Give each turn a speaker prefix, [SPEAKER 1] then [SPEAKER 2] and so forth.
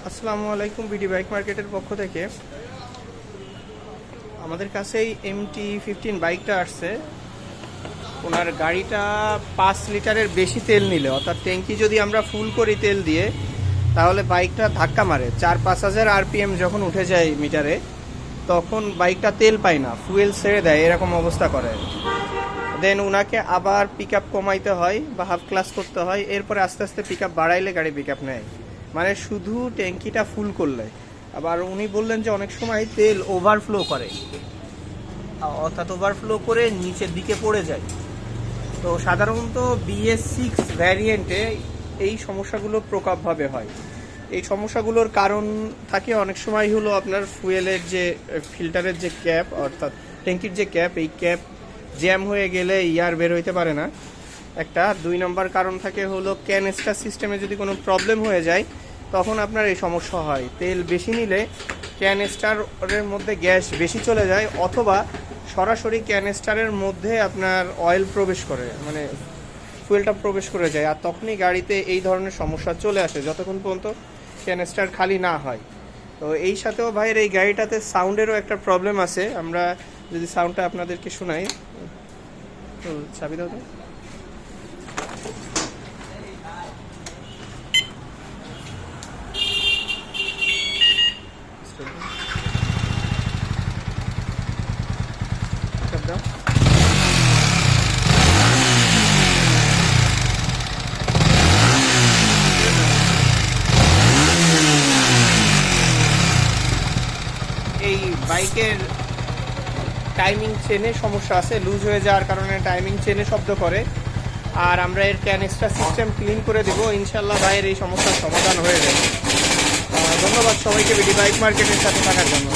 [SPEAKER 1] আসসালামু আলাইকুম। BD bike মার্কেটের পক্ষ থেকে আমাদের কাছেই MT-15 বাইকটা আসছে। ওনার গাড়িটা 5 লিটারের বেশি তেল নিলে, অর্থাৎ ট্যাঙ্কি যদি আমরা ফুল করি তেল দিয়ে, তাহলে বাইকটা ধাক্কা মারে। 4-5 হাজার RPM যখন উঠে যায় মিটারে, তখন বাইকটা তেল পায় না, ফুয়েল ছেড়ে দেয়, এরকম অবস্থা করে। দেন ওনাকে আবার পিক আপ কমাইতে হয় বা হাফ ক্লাস করতে হয়, এরপরে আস্তে আস্তে পিক আপ বাড়াইলে গাড়ি পিক আপ নেয়, মানে শুধু ট্যাঙ্কিটা ফুল করলে। আবার উনি বললেন যে অনেক সময় তেল ওভারফ্লো করে, অর্থাৎ ওভারফ্লো করে নিচের দিকে পড়ে যায়। তো সাধারণত BS6 ভ্যারিয়েন্টে এই সমস্যাগুলো প্রকোপভাবে হয়। এই সমস্যাগুলোর কারণ থাকে অনেক সময় হলো আপনার ফুয়েলের যে ফিল্টারের যে ক্যাপ, অর্থাৎ ট্যাঙ্কির যে ক্যাপ, এই ক্যাপ জ্যাম হয়ে গেলে ইয়ার বের হইতে পারে না একটা। 2 নম্বর কারণ থাকে হলো ক্যানিস্টার সিস্টেমে যদি কোনো প্রবলেম হয়ে যায়, তখন আপনার এই সমস্যা হয়। তেল বেশি নিলে ক্যানিস্টারের মধ্যে গ্যাস বেশি চলে যায়, অথবা সরাসরি ক্যানিস্টারের মধ্যে আপনার অয়েল প্রবেশ করে, মানে ফুয়েলটা প্রবেশ করে যায়, আর তখনই গাড়িতে এই ধরনের সমস্যা চলে আসে যতক্ষণ পর্যন্ত ক্যানিস্টার খালি না হয়। তো এই সাথেও ভাইয়ের এই গাড়িটাতে সাউন্ডেরও একটা প্রবলেম আছে। আমরা যদি সাউন্ডটা আপনাদেরকে শোনাই, তো চাবি দাও তো। দাও। এই বাইকের টাইমিং চেনে সমস্যা আছে, লুজ হয়ে যাওয়ার কারণে টাইমিং চেনে শব্দ করে। আর আমরা এর ক্যানিস্টার সিস্টেম ক্লিন করে দেব, ইনশাল্লাহ ভাইয়ের এই সমস্যার সমাধান হয়ে যাবে। ধন্যবাদ সবাইকে বিডি বাইক মার্কেটের সাথে থাকার জন্য।